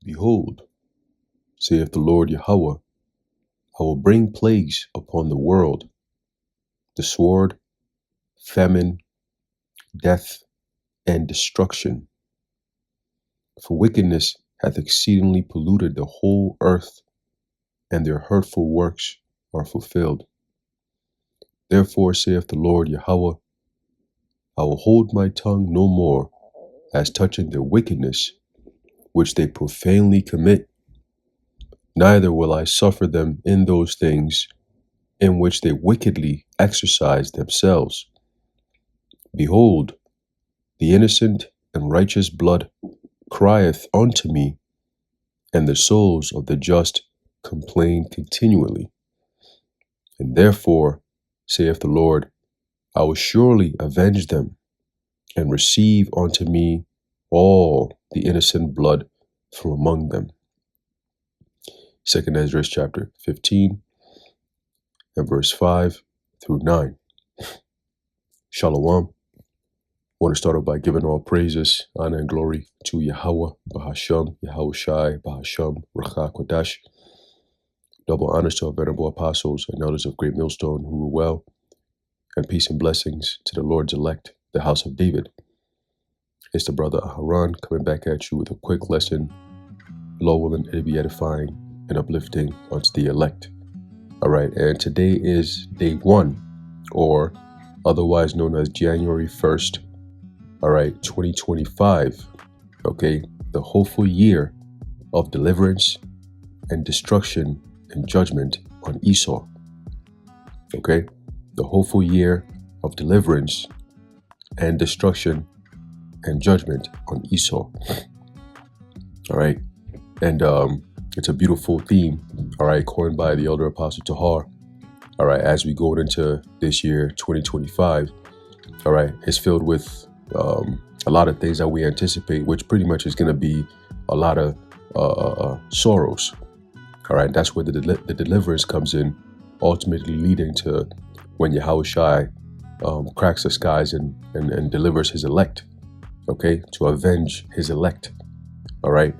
Behold, saith the Lord Yahweh, I will bring plagues upon the world, the sword, famine, death, and destruction. For wickedness hath exceedingly polluted the whole earth, and their hurtful works are fulfilled. Therefore saith the Lord Yahweh, I will hold my tongue no more as touching their wickedness, which they profanely commit, neither will I suffer them in those things in which they wickedly exercise themselves. Behold, the innocent and righteous blood crieth unto me, and the souls of the just complain continually. And therefore, saith the Lord, I will surely avenge them, and receive unto me all the innocent blood from among them. 2nd Ezra chapter 15 and verse 5 through 9. Shalom. I want to start off by giving all praises, honor, and glory to Yahweh, Bahasham, Yahushai, Bahasham, Racha Kodash. Double honors to our venerable apostles and elders of Great Millstone who rule well, and peace and blessings to the Lord's elect, the house of David. It's the brother Aharon coming back at you with a quick lesson, Lord willing, it'll be edifying and uplifting unto the elect. All right, and today is day 1, or otherwise known as January 1st, all right, 2025, okay, the hopeful year of deliverance and destruction and judgment on Esau, okay, the hopeful year of deliverance and destruction and judgment on Esau, all right, and it's a beautiful theme, all right, coined by the elder apostle Tahar, all right, as we go into this year, 2025, all right, it's filled with a lot of things that we anticipate, which pretty much is going to be a lot of sorrows, all right, that's where the deliverance comes in, ultimately leading to when Yahushai cracks the skies and delivers his elect, okay, to avenge his elect, all right.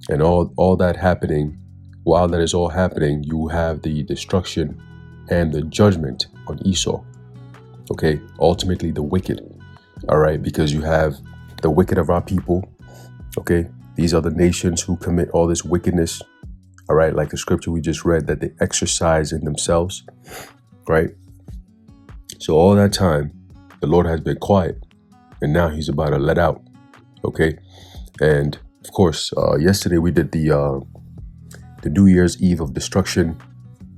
And all that happening, while that is all happening, you have the destruction and the judgment on Esau, okay, ultimately the wicked, all right, because you have the wicked of our people, okay, these are the nations who commit all this wickedness, all right, like the scripture we just read, that they exercise in themselves, right? So all that time, the Lord has been quiet, and now he's about to let out, okay? And of course, yesterday we did the New Year's Eve of destruction,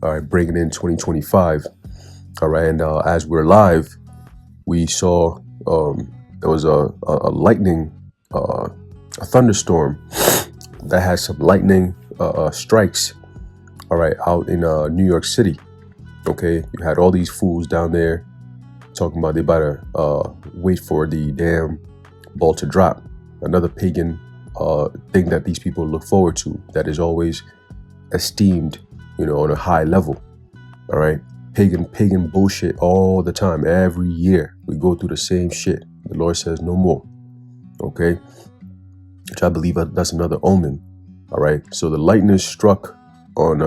all right, bringing in 2025, all right, and as we're live, we saw there was a lightning, a thunderstorm that had some lightning strikes, all right, out in New York City, okay? You had all these fools down there talking about they better wait for the damn ball to drop, another pagan thing that these people look forward to, that is always esteemed, you know, on a high level, all right? Pagan bullshit all the time. Every year we go through the same shit. The Lord says no more, okay? Which I believe that's another omen, all right? So the lightning struck on,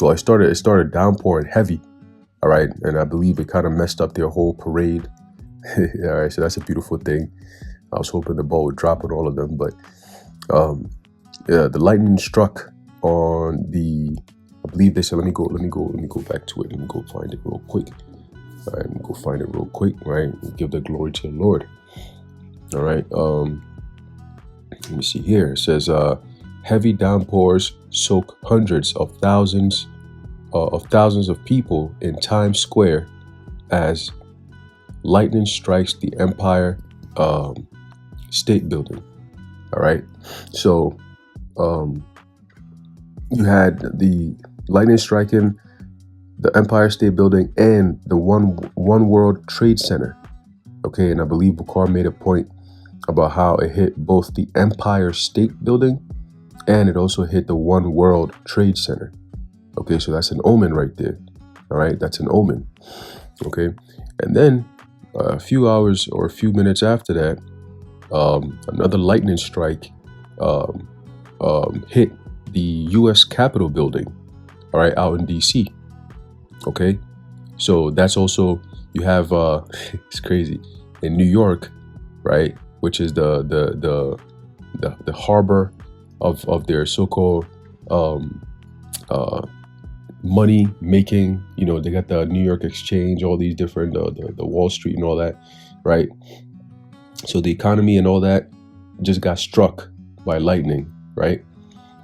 well, it started downpouring heavy, all right? And I believe it kind of messed up their whole parade. All right, so that's a beautiful thing. I was hoping the ball would drop on all of them, but yeah, the lightning struck on the, I believe they said, let me go back to it. Let me go find it real quick. All right, let me go find it real quick, right? Give the glory to the Lord. All right, let me see here. It says, heavy downpours soak hundreds of thousands of people in Times Square as lightning strikes the Empire State Building. All right, so you had the lightning striking the Empire State Building and the One World Trade Center, okay? And I believe Bukhar made a point about how it hit both the Empire State Building and it also hit the One World Trade Center, okay? So that's an omen right there, all right? That's an omen, okay? And then a few hours or a few minutes after that, another lightning strike hit the U.S. Capitol building, all right, out in D.C. Okay, so that's also, you have it's crazy, in New York, right, which is the harbor of their so-called money making. You know, they got the New York Exchange, all these different the Wall Street and all that, right? So the economy and all that just got struck by lightning, right?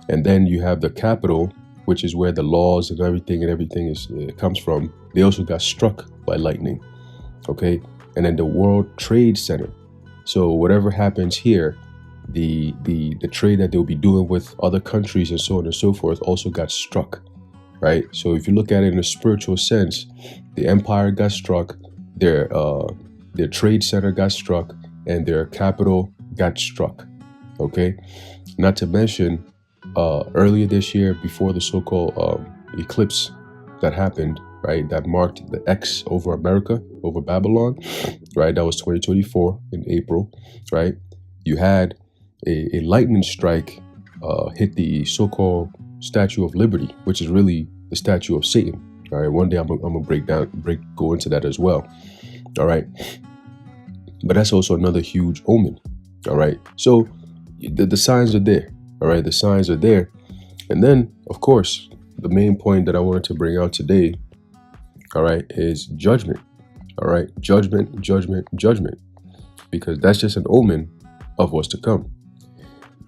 And then you have the Capitol, which is where the laws and everything is comes from. They also got struck by lightning, okay? And then the World Trade Center. So whatever happens here, the trade that they'll be doing with other countries and so on and so forth also got struck, right? So if you look at it in a spiritual sense, the empire got struck, their trade center got struck, and their capital got struck, okay? Not to mention, earlier this year, before the so-called eclipse that happened, right, that marked the X over America, over Babylon, right, that was 2024 in April, right? You had a lightning strike hit the so-called Statue of Liberty, which is really the statue of Satan. All right, one day I'm gonna go into that as well. All right, but that's also another huge omen. All right, so the signs are there. All right, the signs are there, and then of course the main point that I wanted to bring out today, all right, is judgment. All right, judgment, judgment, judgment, because that's just an omen of what's to come.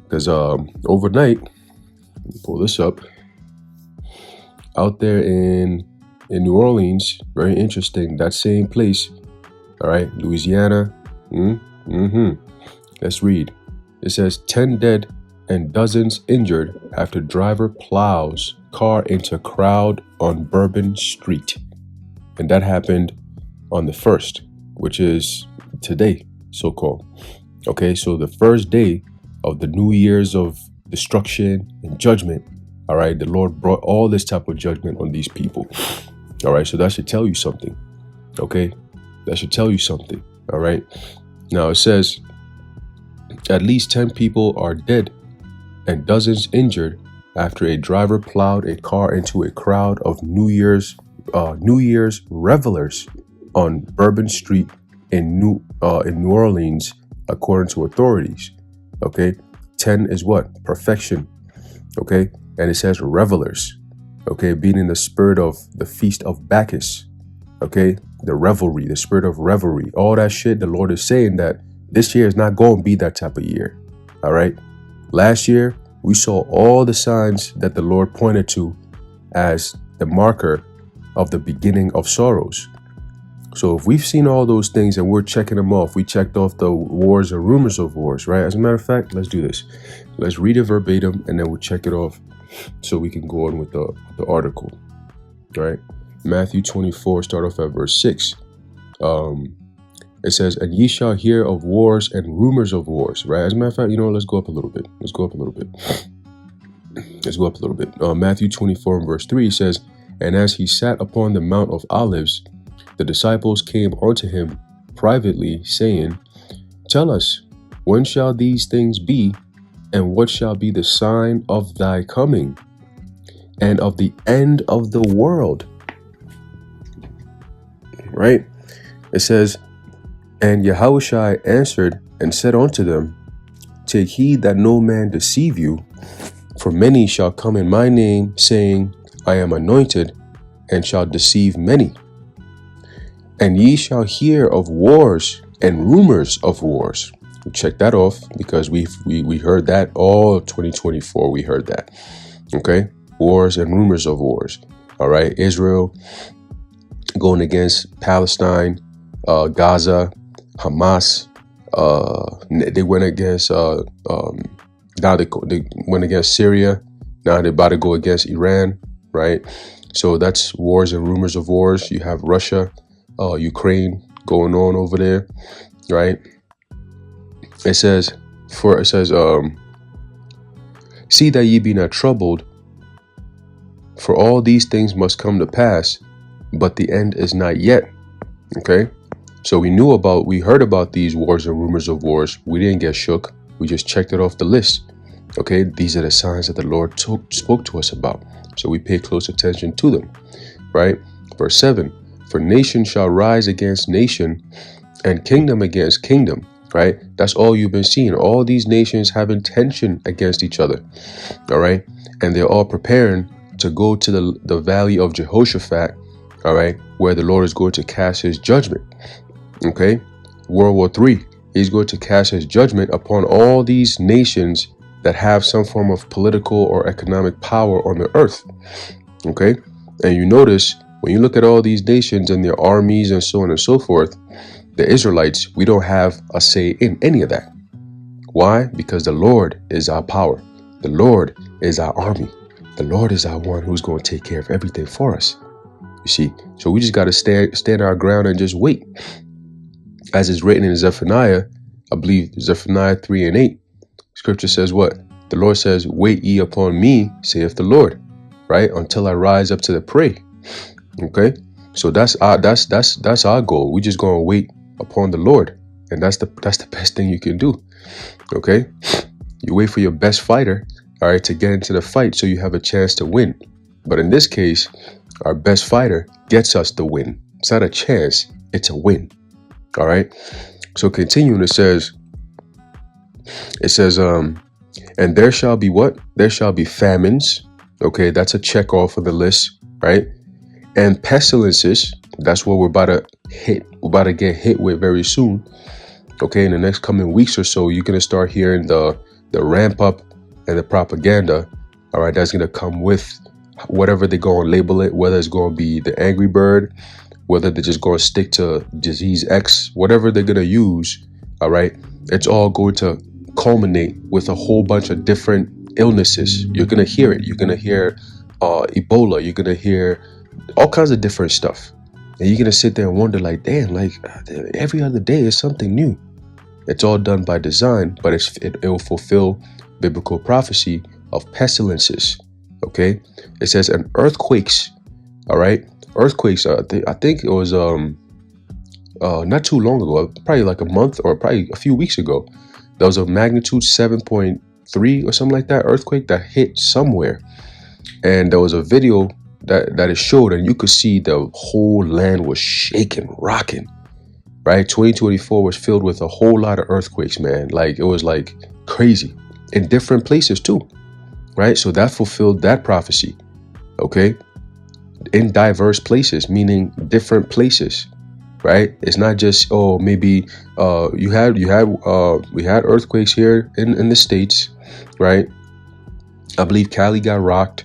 Because overnight, let me pull this up, out there in New Orleans, very interesting, that same place, all right, Louisiana. Let's read. It says 10 dead and dozens injured after driver plows car into crowd on Bourbon Street. And that happened on the 1st, which is today, so-called. Okay, so the first day of the New Year's of destruction and judgment, all right, the Lord brought all this type of judgment on these people. All right, so that should tell you something. Okay, that should tell you something. All right, now it says at least 10 people are dead and dozens injured after a driver plowed a car into a crowd of New Year's revelers on Bourbon Street in New Orleans, according to authorities. Okay, 10 is what? Perfection. Okay, and it says revelers. Okay, being in the spirit of the feast of Bacchus. Okay, the revelry, the spirit of revelry, all that shit. The Lord is saying that this year is not going to be that type of year. All right, last year we saw all the signs that the Lord pointed to as the marker of the beginning of sorrows. So if we've seen all those things and we're checking them off, we checked off the wars and rumors of wars, right? As a matter of fact, let's do this. Let's read it verbatim and then we'll check it off so we can go on with the article, right? Matthew 24, start off at verse 6. It says, and ye shall hear of wars and rumors of wars, right? As a matter of fact, let's go up a little bit. Matthew 24 and verse 3 says, and as he sat upon the Mount of Olives, the disciples came unto him privately, saying, tell us, when shall these things be, and what shall be the sign of thy coming, and of the end of the world? Right? It says, and Yahushua answered and said unto them, take heed that no man deceive you, for many shall come in my name, saying, I am anointed, and shall deceive many. And ye shall hear of wars and rumors of wars. Check that off, because we heard that all 2024. We heard that. Okay, wars and rumors of wars. All right, Israel going against Palestine, Gaza, Hamas. They went against now they went against Syria. Now they're about to go against Iran. Right, so that's wars and rumors of wars. You have Russia, Ukraine going on over there, right? It says, see that ye be not troubled, for all these things must come to pass, but the end is not yet. Okay, so we heard about these wars and rumors of wars. We didn't get shook. We just checked it off the list. Okay, these are the signs that the Lord spoke to us about. So we pay close attention to them, right? Verse 7, for nation shall rise against nation and kingdom against kingdom, right? That's all you've been seeing. All these nations having tension against each other, all right? And they're all preparing to go to the valley of Jehoshaphat, all right, where the Lord is going to cast his judgment, okay? World War III, he's going to cast his judgment upon all these nations that have some form of political or economic power on the earth, okay? And you notice, when you look at all these nations and their armies and so on and so forth, the Israelites, we don't have a say in any of that. Why? Because the Lord is our power. The Lord is our army. The Lord is our one who's going to take care of everything for us. You see, so we just got to stand our ground and just wait. As is written in Zephaniah, I believe Zephaniah 3:8, scripture says what? The Lord says, wait ye upon me, saith the Lord, right? Until I rise up to the prey. Okay? So that's our goal. We just gonna wait upon the Lord. And that's the best thing you can do. Okay? You wait for your best fighter, all right, to get into the fight so you have a chance to win. But in this case, our best fighter gets us the win. It's not a chance, it's a win. All right? So continuing, it says, and there shall be what? There shall be famines. Okay, that's a check off of the list, right? And pestilences, that's what we're about to hit. We're about to get hit with very soon. Okay, in the next coming weeks or so, you're going to start hearing the ramp up and the propaganda. All right, that's going to come with whatever they're going to label it, whether it's going to be the angry bird, whether they're just going to stick to disease X, whatever they're going to use. All right, it's all going to culminate with a whole bunch of different illnesses. You're going to hear it. You're going to hear Ebola. You're going to hear all kinds of different stuff. And you're going to sit there and wonder like, damn, like every other day is something new. It's all done by design, but it will fulfill biblical prophecy of pestilences. Okay. It says, and earthquakes. All right. Earthquakes. I think it was not too long ago, probably like a month or probably a few weeks ago. There was a magnitude 7.3 or something like that earthquake that hit somewhere. And there was a video that it showed, and you could see the whole land was shaking, rocking, right? 2024 was filled with a whole lot of earthquakes, man. Like, it was like crazy in different places too, right? So that fulfilled that prophecy, okay? In diverse places, meaning different places, right? It's not just, oh, maybe we had earthquakes here in the States, right? I believe Cali got rocked.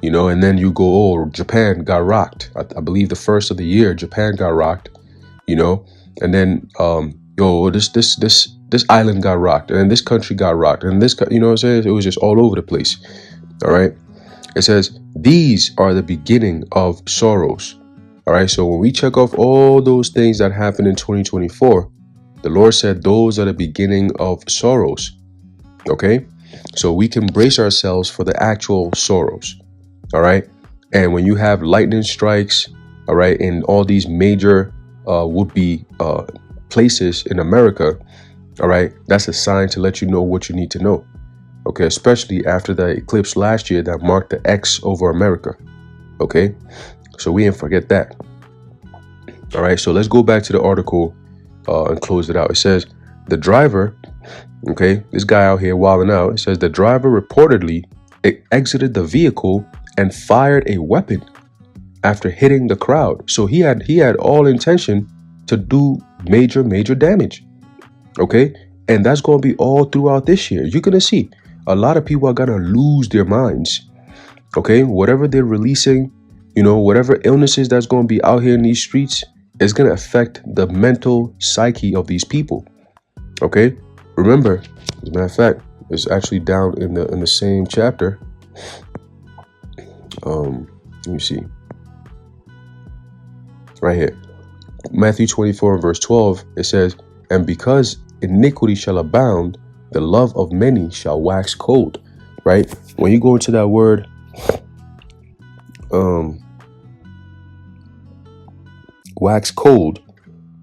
You know, and then you go, oh, Japan got rocked. I believe the first of the year, Japan got rocked, you know, and then, this island got rocked, and then this country got rocked, and this, you know what I'm saying? It was just all over the place. All right. It says, these are the beginning of sorrows. All right. So when we check off all those things that happened in 2024, the Lord said, those are the beginning of sorrows. Okay. So we can brace ourselves for the actual sorrows. All right. And when you have lightning strikes, all right, in all these major would-be places in America, all right, that's a sign to let you know what you need to know. Okay, especially after the eclipse last year that marked the X over America. Okay, so we didn't forget that. All right, so let's go back to the article and close it out. It says the driver, okay, this guy out here wilding out. It says the driver reportedly exited the vehicle and fired a weapon after hitting the crowd. So he had all intention to do major damage. Okay, and that's going to be all throughout this year. You're going to see a lot of people are going to lose their minds. Okay, whatever they're releasing, you know, whatever illnesses that's going to be out here in these streets is going to affect the mental psyche of these people. Okay, remember, as a matter of fact, it's actually down in the same chapter. Let me see. Right here, Matthew 24 and verse 12, it says, and because iniquity shall abound, the love of many shall wax cold. Right? When you go into that word, wax cold,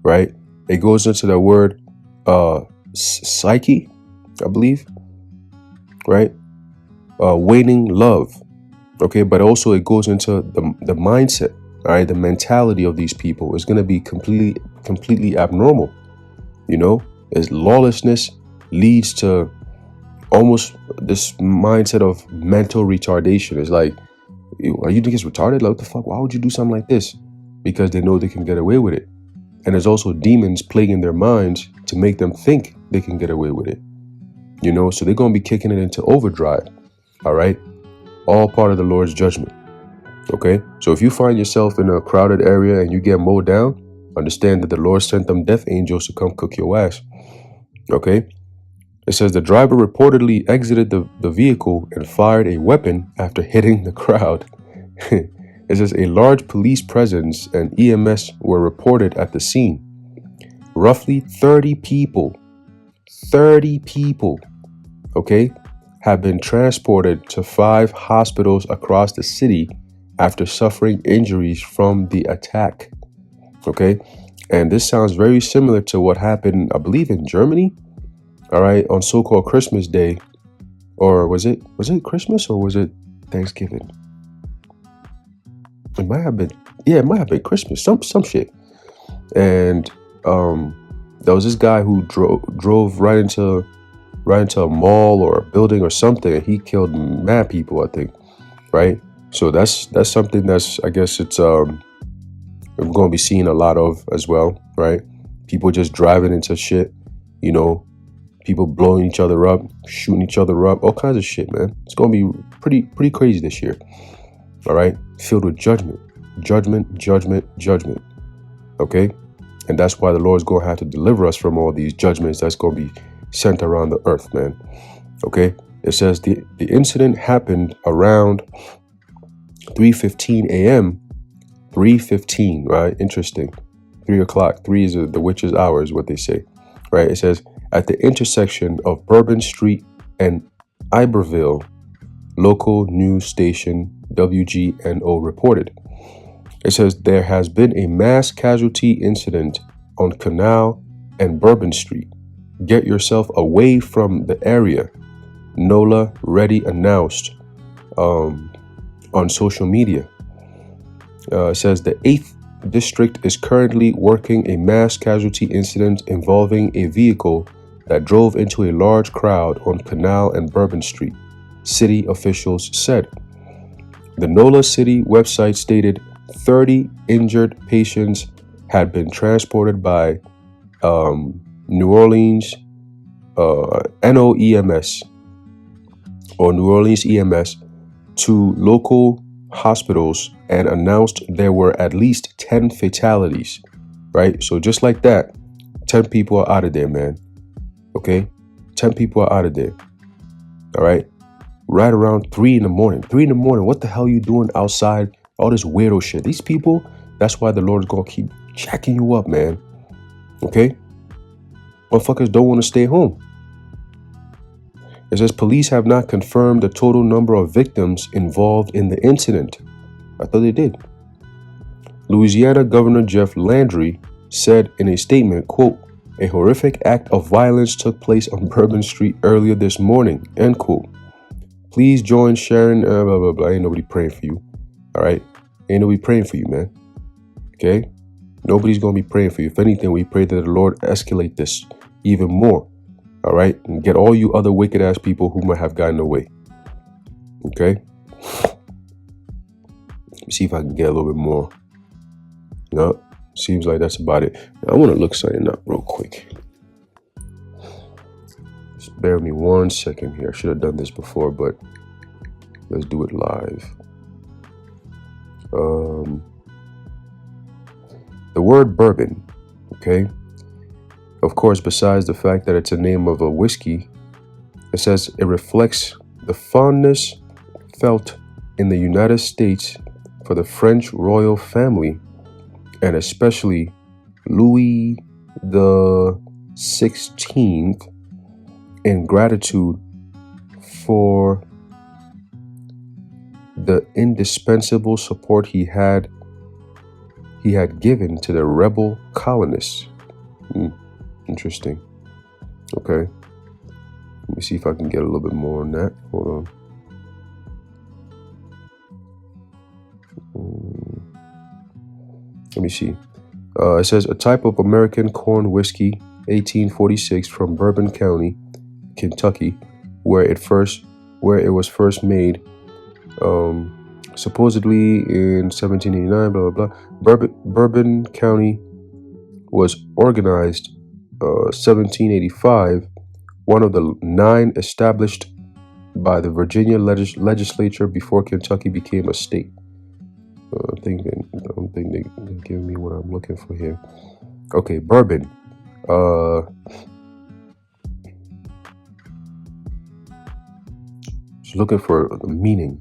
right? It goes into the word psyche, I believe. Right? waning love. Okay, but also it goes into the mindset. All right, the mentality of these people is going to be completely abnormal. You know, as lawlessness leads to almost this mindset of mental retardation. It's like, are you niggas retarded? Like, what the fuck? Why would you do something like this? Because they know they can get away with it. And there's also demons plaguing their minds to make them think they can get away with it. You know, so they're going to be kicking it into overdrive. All right. All part of the Lord's judgment. Okay. So if you find yourself in a crowded area and you get mowed down, understand that the Lord sent them death angels to come cook your ass. Okay. It says the driver reportedly exited the vehicle and fired a weapon after hitting the crowd. It says a large police presence and EMS were reported at the scene. Roughly 30 people, okay, have been transported to 5 hospitals across the city after suffering injuries from the attack. Okay, and this sounds very similar to what happened, I believe, in Germany. All right, on so-called Christmas Day, or was it Christmas or was it Thanksgiving? It might have been, it might have been Christmas, some shit. And there was this guy who drove right into a mall or a building or something, and he killed mad people, I think. Right? So that's something that's, I guess it's we're going to be seeing a lot of as well, right? People just driving into shit, you know, people blowing each other up, shooting each other up, all kinds of shit, man. It's going to be pretty crazy this year. All right? Filled with judgment. Okay? And that's why the Lord's going to have to deliver us from all these judgments that's going to be sent around the earth, man. Okay? It says the incident happened around 3:15 a.m. 3:15, right? Interesting. 3 o'clock. 3 is the witch's hour is what they say, right? It says at the intersection of Bourbon Street and Iberville, local news station WGNO reported. It says there has been a mass casualty incident on Canal and Bourbon Street. Get yourself away from the area, NOLA Reddy announced on social media. It says the 8th District is currently working a mass casualty incident involving a vehicle that drove into a large crowd on Canal and Bourbon Street, city officials said. The NOLA City website stated 30 injured patients had been transported by New Orleans NOEMS or New Orleans EMS to local hospitals and announced there were at least 10 fatalities, right? So just like that, 10 people are out of there, man. Okay? 10 people are out of there. All right? Right around 3 in the morning. 3 in the morning, what the hell are you doing outside? All this weirdo shit. These people, that's why the Lord is going to keep jacking you up, man. Okay? Motherfuckers don't want to stay home. It says police have not confirmed the total number of victims involved in the incident. I thought they did. Louisiana Governor Jeff Landry said in a statement, quote, a horrific act of violence took place on Bourbon Street earlier this morning, end quote. Please join Sharon, blah, blah, blah. Ain't nobody praying for you. All right? Ain't nobody praying for you, man. Okay? Nobody's going to be praying for you. If anything, we pray that the Lord escalate this even more. All right? And get all you other wicked ass people who might have gotten away. Okay? Let me see if I can get a little bit more. No, seems like that's about it. Now, I want to look something up real quick. Just bear with me 1 second here. I should have done this before, but let's do it live. The word bourbon, okay? Of course, besides the fact that it's a name of a whiskey, it says it reflects the fondness felt in the United States for the French royal family, and especially Louis the 16th, in gratitude for the indispensable support he had given to the rebel colonists. Interesting. Okay. Let me see if I can get a little bit more on that. Hold on. Let me see. It says a type of American corn whiskey, 1846, from Bourbon County, Kentucky, where it was first made, supposedly in 1789. Blah blah blah. Bourbon County was organized 1785, one of the 9 established by the Virginia legislature before Kentucky became a state. I don't think they're giving me what I'm looking for here. Okay, bourbon. Just looking for the meaning.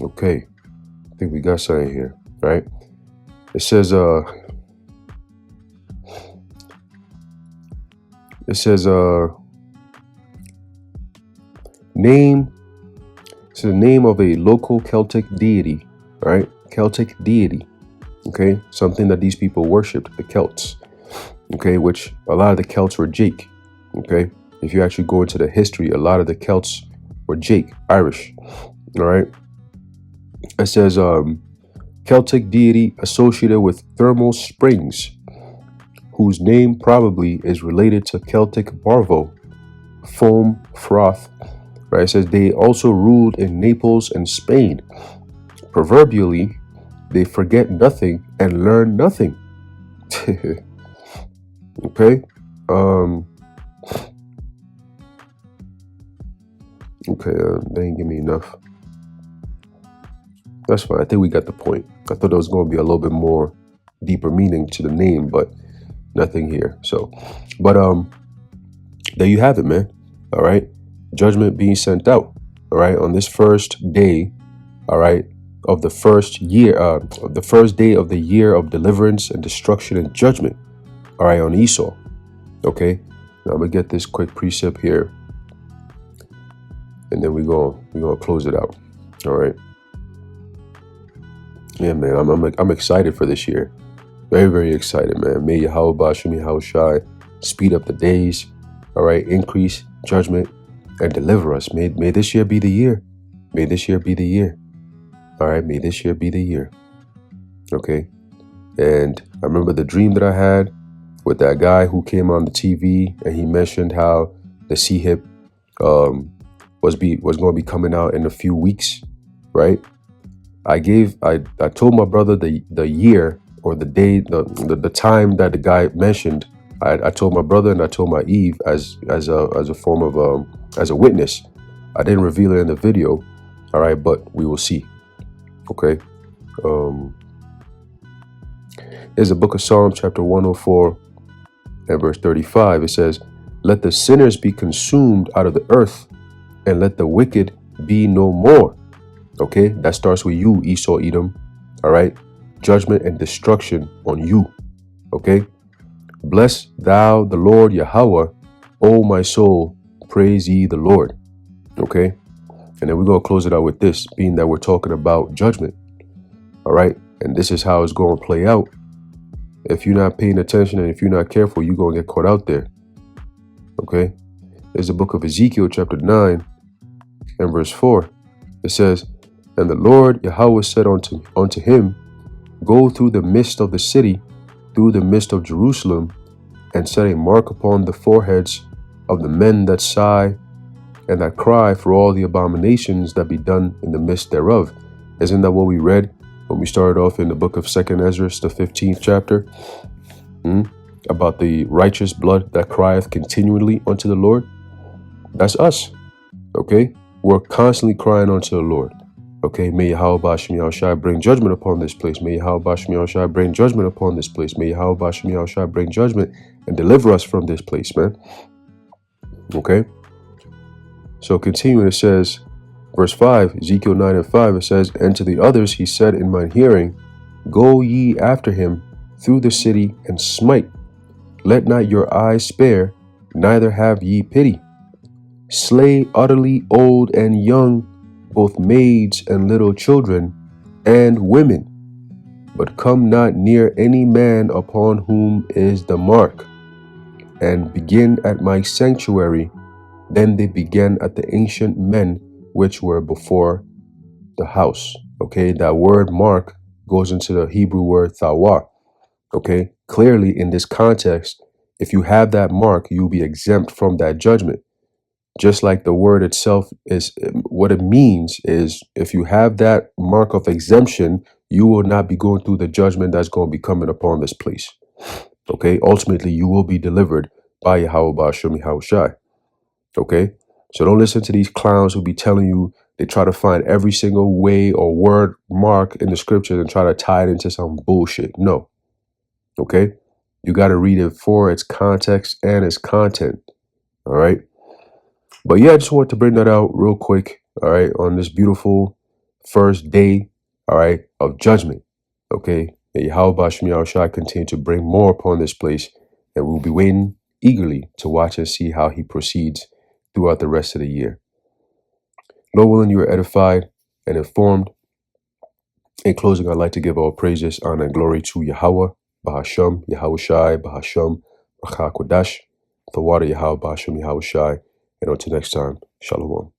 Okay, I think we got something here, right? It says name. It's the name of a local Celtic deity, right? Celtic deity. Okay, something that these people worshipped, the Celts. Okay, which a lot of the Celts were Jake. Okay, if you actually go into the history, a lot of the Celts were Jake, Irish. All right. It says Celtic deity associated with thermal springs, whose name probably is related to Celtic barvo, foam, froth. Right? It says they also ruled in Naples and Spain. Proverbially, they forget nothing and learn nothing. Okay. Okay, they didn't give me enough. That's fine. I think we got the point. I thought there was going to be a little bit more deeper meaning to the name, but nothing here. So, but there you have it, man. All right. Judgment being sent out. All right. On this first day, all right, of the first year, the first day of the year of deliverance and destruction and judgment. All right, on Esau. Okay. Now I'm gonna get this quick precept here, and then we're gonna close it out. All right. Yeah, man. I'm excited for this year. Very, very excited, man. May Yahweh Bashim Yahushai speed up the days. All right, increase judgment and deliver us. May this year be the year. May this year be the year. All right, may this year be the year. Okay. And I remember the dream that I had with that guy who came on the TV, and he mentioned how the C-Hip was going to be coming out in a few weeks, right? I told my brother the year or the day, the time that the guy mentioned. I told my brother and I told my Eve as a form of as a witness. I didn't reveal it in the video, all right, but we will see. Okay. There's a book of Psalms, chapter 104 and verse 35. It says, "Let the sinners be consumed out of the earth, and let the wicked be no more." Okay, that starts with you, Esau, Edom. All right, judgment and destruction on you. Okay, bless thou the Lord Yahweh, O my soul, praise ye the Lord. Okay, and then we're gonna close it out with this, being that we're talking about judgment. All right, and this is how it's going to play out. If you're not paying attention and if you're not careful, you're going to get caught out there. Okay, there's the book of Ezekiel, chapter 9 and verse 4. It says, "And the Lord Yahweh said unto him, Go through the midst of the city, through the midst of Jerusalem, and set a mark upon the foreheads of the men that sigh and that cry for all the abominations that be done in the midst thereof." Isn't that what we read when we started off in the book of 2nd Ezra, the 15th chapter? About the righteous blood that crieth continually unto the Lord? That's us. Okay? We're constantly crying unto the Lord. Okay? May Yahweh Bashim Yahushai bring judgment upon this place. May Yahweh Bashim Yahushai bring judgment upon this place. May Yahweh Bashim Yahushai bring judgment and deliver us from this place, man. Okay? So continuing, it says, verse 5, Ezekiel 9 and 5, it says, "And to the others he said in mine hearing, Go ye after him through the city and smite. Let not your eyes spare, neither have ye pity. Slay utterly old and young, both maids and little children, and women. But come not near any man upon whom is the mark. And begin at my sanctuary, Then they began at the ancient men which were before the house. Okay, that word mark goes into the Hebrew word thawa. Okay, clearly in this context, if you have that mark, you'll be exempt from that judgment. Just like the word itself is, what it means is, if you have that mark of exemption, you will not be going through the judgment that's going to be coming upon this place. Okay, ultimately, you will be delivered by Yahweh Ba'ashem Yahweh Shai. Okay, so don't listen to these clowns who be telling you they try to find every single way or word mark in the scriptures and try to tie it into some bullshit. No. Okay, you got to read it for its context and its content. All right. But yeah, I just wanted to bring that out real quick. All right. On this beautiful first day, all right, of judgment. Okay. May Yahweh Ba'ashem Yahweh Shai continue to bring more upon this place. And we'll be waiting eagerly to watch and see how he proceeds throughout the rest of the year. Lord willing, you are edified and informed. In closing, I'd like to give all praises, honor, and glory to Yahweh, Bahasham, Yahweh Shai, Bahasham, Rakha Kodash, the water Yahweh, Bahasham, Yahweh Shai. And until next time, Shalom.